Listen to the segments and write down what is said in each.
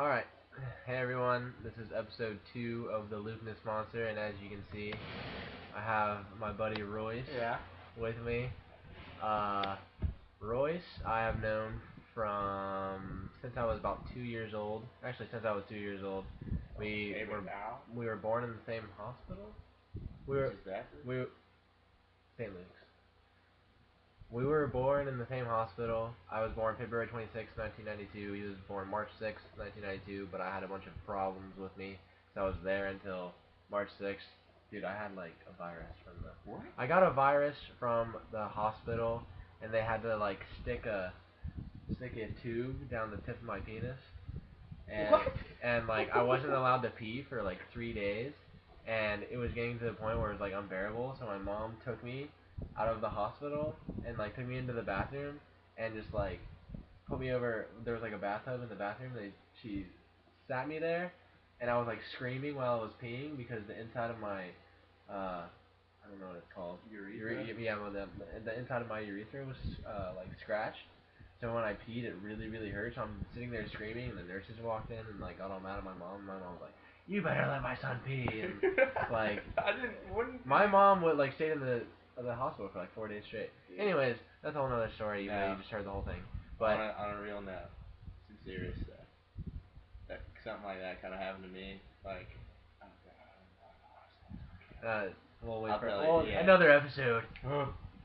Alright, hey everyone, this is episode 2 of the Lukenessmonster, and as you can see, I have my buddy Royce with me. Royce, I have known since I was about 2 years old. Actually, since I was 2 years old. We were born in the same hospital. We St. Luke's. We were born in the same hospital. I was born February 26, 1992. He was born March 6, 1992, but I had a bunch of problems with me, so I was there until March 6th. Dude, I had like a virus from the... What? I got a virus from the hospital, and they had to like stick a tube down the tip of my penis. And, what? And like I wasn't allowed to pee for like 3 days, and it was getting to the point where it was like unbearable, so my mom took me out of the hospital and like took me into the bathroom and just like put me over. There was like a bathtub in the bathroom. She sat me there, and I was like screaming while I was peeing because the inside of my I don't know what it's called. Urethra? Yeah, well, the inside of my urethra was like scratched. So when I peed, it really hurt. So I'm sitting there screaming, and the nurses walked in and like got all mad at my mom. My mom was like, "You better let my son pee." And like, my mom would like stayed in the hospital for like 4 days straight. Yeah. Anyways, that's a whole nother story. You just heard the whole thing. But on a real note, some serious stuff. Something like that kind of happened to me. Like, oh god, we'll wait I'll for tell you, yeah. another episode.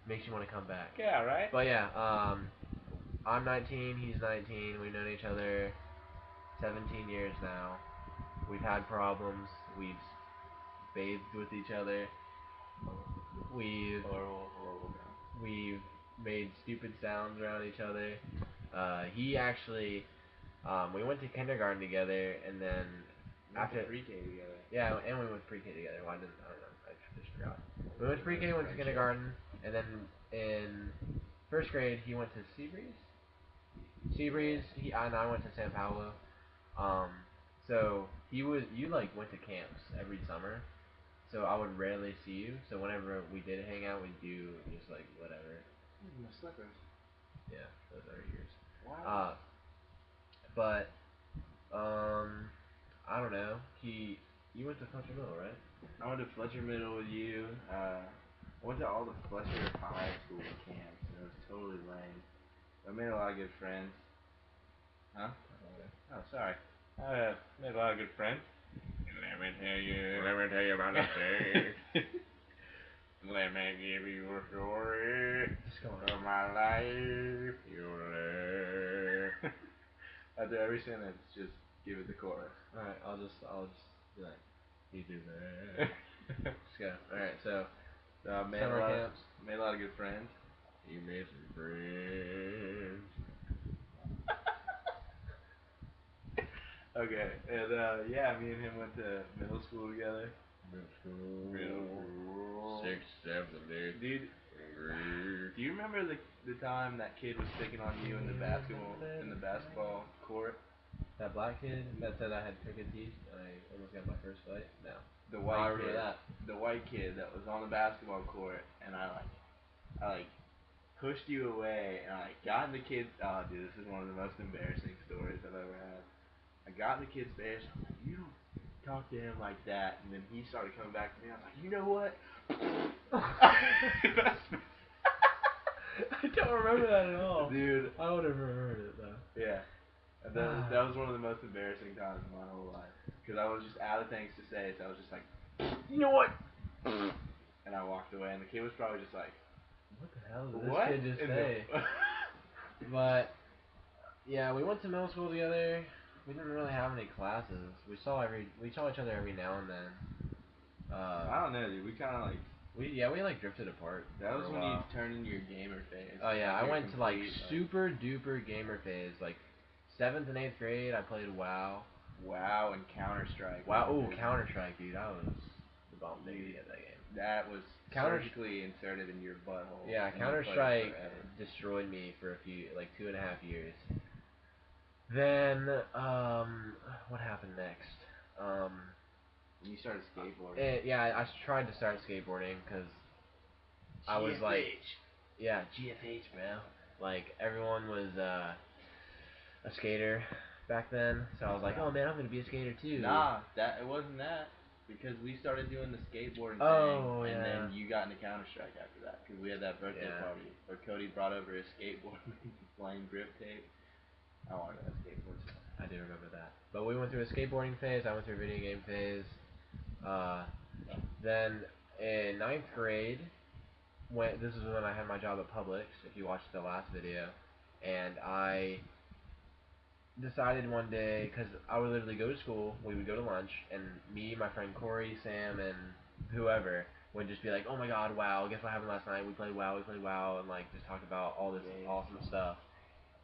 Makes you want to come back. Yeah, right. But yeah, I'm 19, he's 19. We've known each other 17 years now. We've had problems. We've bathed with each other. We've made stupid sounds around each other. He actually, we went to kindergarten together, and then after pre-K together. Yeah, and we went to pre-K together. Why didn't I don't know? I just forgot. We went to pre-K, went to kindergarten, and then in first grade he went to Seabreeze. He and I went to San Paulo. So you like went to camps every summer. So I would rarely see you. So whenever we did hang out, we'd do just like whatever. My slippers. Yeah, those are yours. Wow. But I don't know. You went to Fletcher Middle, right? I went to Fletcher Middle with you. I went to all the Fletcher High School camps, and it was totally lame. I made a lot of good friends. Huh? Oh, sorry. I made a lot of good friends. Let me tell you about the day. Let me give you a story of my life. After every sentence, just give it the chorus. Alright, I'll just be like, you do that. Let's go. Alright, so summer camps. Made a lot of good friends. You made some friends. Okay, and yeah, me and him went to middle school together. Middle school. 6th, 7th, 8th. Dude, do you remember the time that kid was picking on you in the basketball court? That black kid that said I had crooked teeth and I almost got my first fight? No. The white I remember kid. that. The white kid that was on the basketball court, and I pushed you away, and I got in the kid's. Oh, dude, this is one of the most embarrassing stories I've ever had. I got in the kid's face. I'm like, you don't talk to him like that. And then he started coming back to me. I was like, you know what? I don't remember that at all. Dude. I would have remembered it though. Yeah. And that was one of the most embarrassing times in my whole life. Because I was just out of things to say, so I was just like, you know what? And I walked away, and the kid was probably just like, what the hell did this kid just say? But yeah, we went to middle school together. We didn't really have any classes. We saw each other every now and then. I don't know, dude. We kind of like. We like drifted apart. That was when you turned into your gamer phase. Oh yeah, like I went to like super duper gamer phase. Like 7th and 8th grade, I played WoW. WoW and Counter Strike. WoW, ooh, Counter Strike, dude. I was the bomb baby at that game. That was surgically inserted in your butthole. Yeah, Counter Strike destroyed me for a few, like 2.5 years. Then, what happened next? You started skateboarding. Yeah, I tried to start skateboarding because I was like, yeah, GFH, bro. Like everyone was a skater back then, so I was like, oh man, I'm gonna be a skater too. Nah, it wasn't that. Because we started doing the skateboarding Oh, thing, and yeah. then you got into Counter-Strike after that, because we had that birthday Yeah. party where Cody brought over his skateboard playing grip tape. I wanted that skateboard. I do remember that. But we went through a skateboarding phase, I went through a video game phase. Then in 9th grade, this is when I had my job at Publix, if you watched the last video, and I decided one day, because I would literally go to school, we would go to lunch, and me, my friend Corey, Sam, and whoever would just be like, oh my god, WoW, guess what happened last night, we played WoW, and like just talk about all this awesome stuff.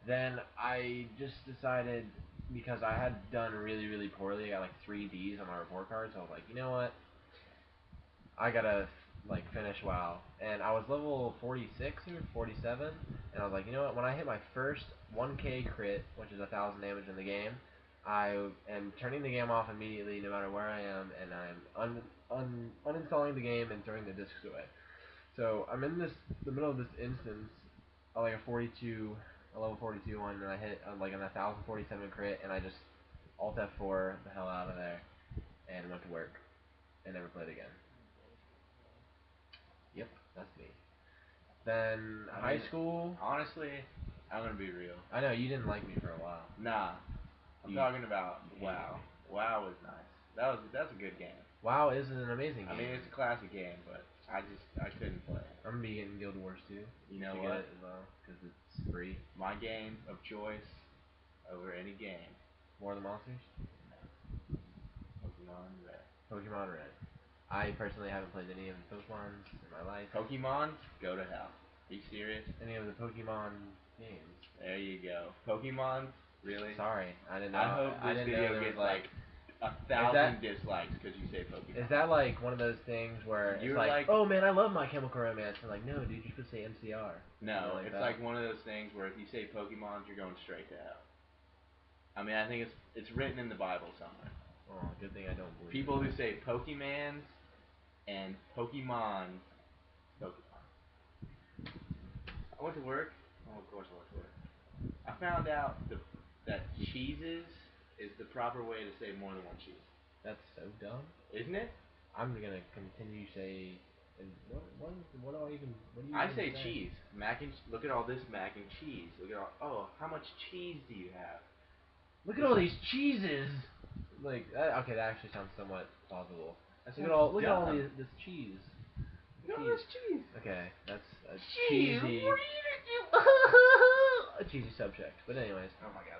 Then I just decided, because I had done really, really poorly, I got like 3 Ds on my report card, so I was like, you know what, I gotta like finish WoW, and I was level 46 or 47, and I was like, you know what? When I hit my first 1K crit, which is 1,000 damage in the game, I am turning the game off immediately, no matter where I am, and I'm uninstalling the game and throwing the discs away. So I'm in the middle of this instance, like a level 42 one, and I hit like an 1,047 crit, and I just Alt F4 the hell out of there, and went to work, and never played again. Yep, that's me. Then high school. Honestly, I'm gonna be real. I know you didn't like me for a while. Nah, I'm talking about WoW. WoW was nice. That's a good game. WoW is an amazing game. I mean, it's a classic game, but I couldn't play it. I'm gonna be getting Guild Wars 2. You know what? Get it as well, because it's free. My game of choice over any game. War of the Monsters? No. Pokemon Red. Pokemon Red. I personally haven't played any of the Pokemons in my life. Pokemon? Go to hell. Be serious? Any of the Pokemon games. There you go. Pokemon? Really? Sorry, I didn't know. I hope this video gets like 1,000 dislikes because you say Pokemon. Is that like one of those things where it's like, oh man, I love My Chemical Romance? And like, no, dude, you're supposed to say MCR. No, it's like one of those things where if you say Pokemon, you're going straight to hell. I mean, I think it's written in the Bible somewhere. Oh, good thing I don't believe People who say Pokemans and Pokemon. I went to work. Oh, of course I went to work. I found out that cheeses is the proper way to say more than one cheese. That's so dumb. Isn't it? I'm gonna continue to say. What do you I say cheese. Look at all this mac and cheese. Look at all. Oh, how much cheese do you have? Look at all these cheeses. Like okay, that actually sounds somewhat plausible. Look at all this cheese. Look at all this cheese. Okay, that's a cheese. cheesy. What are you gonna do? A cheesy subject. But anyways. Oh my god,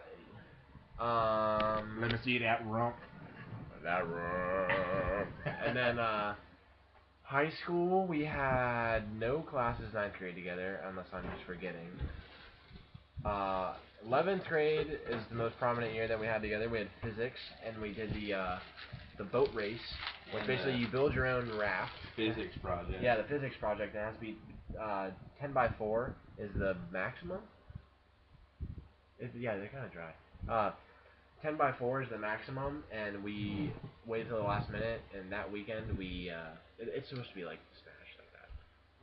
Let me see that rump. That rump. And then high school, we had no classes 9th grade together, unless I'm just forgetting. 11th grade is the most prominent year that we had together. We had physics, and we did the boat race, which basically you build your own raft. Physics project. Yeah, the physics project. It has to be 10 by 4 is the maximum. Yeah, they're kind of dry. 10 by 4 is the maximum, and we waited till the last minute, and that weekend it's supposed to be like smashed like that.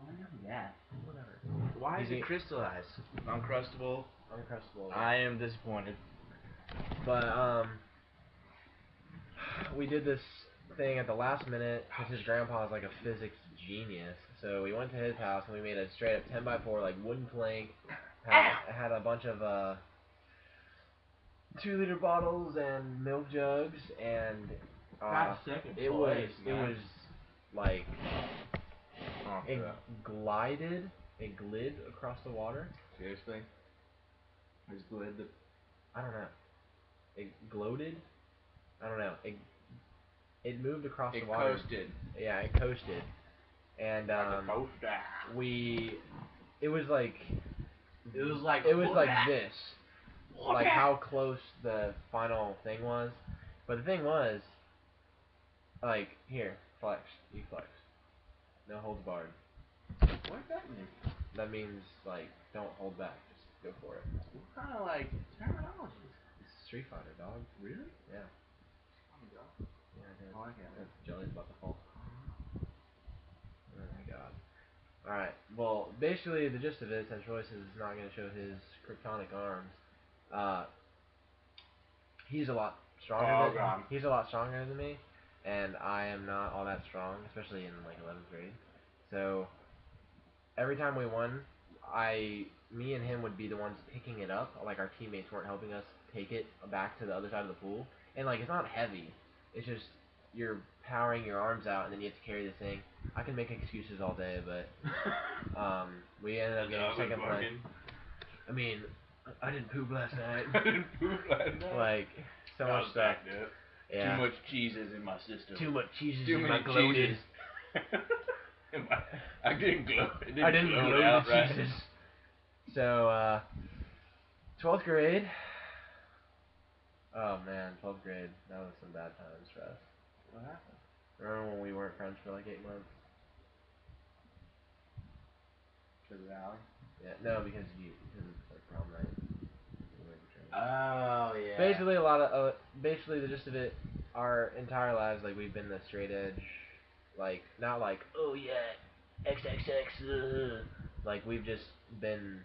Oh, I know that. Whatever. Why is it crystallized? Uncrustable. Uncrustable. I am disappointed. But we did this thing at the last minute because his grandpa is like a physics genius. So we went to his house and we made a straight up 10 by 4 like wooden plank. Had a bunch of 2-liter bottles and milk jugs, and it was like it glid across the water. Seriously? Is glid the? I don't know. It gloated. I don't know. It moved across the water. It coasted. Yeah, it coasted. And it was like this. Like how close the final thing was. But the thing was, like, here, flex. You flex. No holds barred. What does that mean? That means, like, don't hold back. Just go for it. What kind of, like, terminology? It's Street Fighter, dog. Really? Yeah. Oh my god. Yeah, dude. I like it. Jelly's about to fall. Oh my god. Alright, well, basically the gist of it, since Royce is not going to show his kryptonic arms, he's a lot stronger he's a lot stronger than me, and I am not all that strong, especially in like 11th grade. So every time we won, me and him would be the ones picking it up. Like our teammates weren't helping us take it back to the other side of the pool, and like it's not heavy. It's just you're powering your arms out, and then you have to carry the thing. I can make excuses all day, but we ended up getting second place. I mean, I didn't poop last night. I didn't poop last night. Like so much stuff. Yeah. Too much cheeses in my system. Too much cheeses Too in many my gloated. I didn't gloat. I didn't gloat out, the right? cheeses. So 12th grade. Oh man, 12th grade. That was some bad times for us. What happened? Remember when we weren't friends for like 8 months? Because of Allie? Yeah, no, because it's like prom night. Oh yeah. Basically the gist of it, our entire lives, like we've been the straight edge, like not like oh yeah, XXX, like we've just been.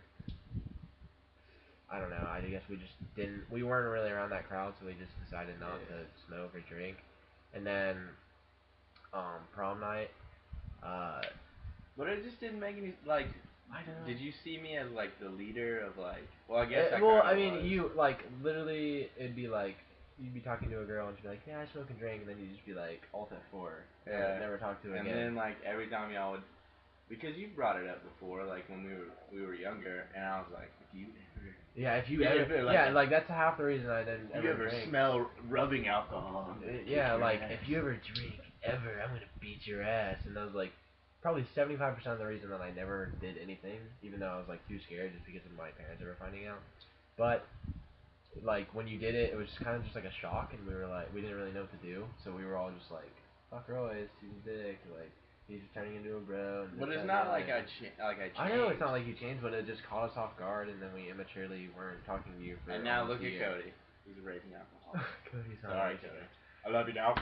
I don't know. I guess we just didn't. We weren't really around that crowd, so we just decided not to smoke or drink. And then prom night. But it just didn't make any like. I don't know. Did you see me as like the leader of like? Well, I guess. I mean, you like literally. It'd be like you'd be talking to a girl and she'd be like, "Yeah, I smoke and drink," and then you'd just be like, "Alt F4." Yeah. Never talk to her again. And then like every time y'all would, because you brought it up before, like when we were younger, and I was like, "Do you ever?" Yeah, if you ever, like that's half the reason I didn't ever ever drink. smell rubbing alcohol? Yeah, like if you ever drink ever, I'm gonna beat your ass. And that was like probably 75% of the reason that I never did anything, even though I was like too scared just because of my parents ever finding out. But like when you did it, it was kind of just like a shock, and we didn't really know what to do, so we were all just like, fuck Royce, he's a dick, like he's just turning into a bro. But it's not like I changed. I know it's not like you changed, but it just caught us off guard, and then we immaturely weren't talking to you for. And now look at Cody. He's a raging alcoholic. Cody's not. Sorry, Cody. I love you, dog.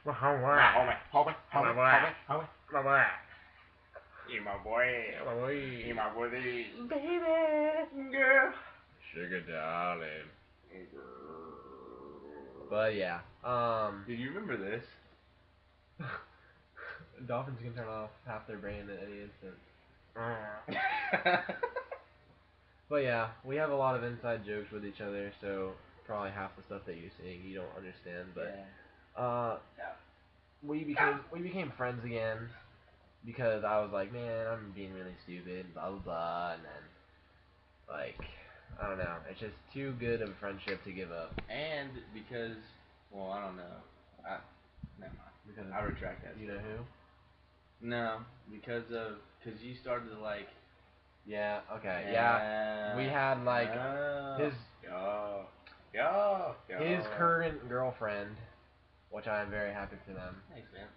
Homie. You my boy. You my boy. Baby. Girl. Sugar darling. But yeah. Do you remember this? Dolphins can turn off half their brain at any instant. But yeah, we have a lot of inside jokes with each other, so probably half the stuff that you're seeing you don't understand. But we became friends again because I was like, man, I'm being really stupid, blah blah blah, and then like I don't know, it's just too good of a friendship to give up. And because, well, I don't know, never mind. Because I retract that. You know who? No, because you started to like. Yeah. Okay. Yeah. We had like his his current girlfriend, which I am very happy for them. Thanks, man.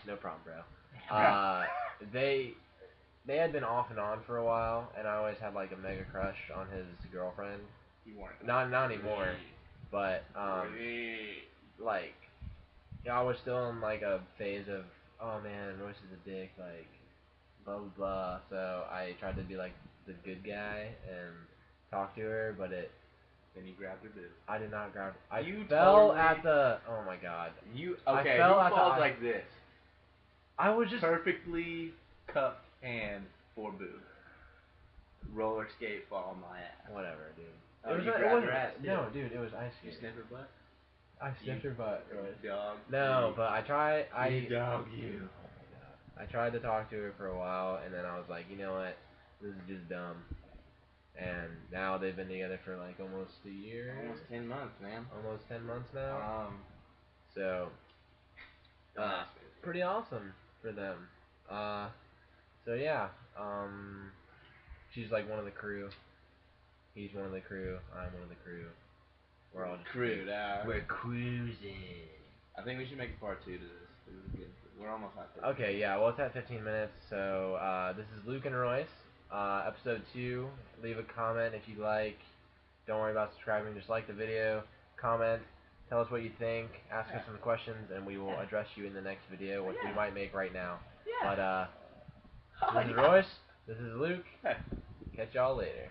No problem, bro. They had been off and on for a while, and I always had like a mega crush on his girlfriend. You weren't. Not anymore, but like I was still in like a phase of, oh man, Royce is a dick, like blah blah blah. So I tried to be like the good guy and talk to her, but Then you grabbed her boob. I did not grab. I you fell totally, at the. Oh my god. I fell at falls like this? I was just perfectly cupped hand for boob. Roller skate fall on my ass. Whatever, dude. Oh, you grabbed her ass too? No, dude, it was ice skating. You sniff her butt? I sniffed her butt. Dog. No, but I tried. Dog you. I tried to talk to her for a while, and then I was like, you know what? This is just dumb. And now they've been together for like almost a year. Almost 10 months, man. Almost 10 months now. So, pretty awesome for them. So yeah. She's like one of the crew. He's one of the crew. I'm one of the crew. We're all just crewed out. We're cruising. I think we should make a part 2 to this. We're almost at 15. Okay, yeah, well, it's at 15 minutes, so this is Luke and Royce, episode 2. Leave a comment if you like. Don't worry about subscribing, just like the video, comment, tell us what you think, ask us some questions, and we will address you in the next video, which we might make right now. But this is Royce, this is Luke, catch y'all later.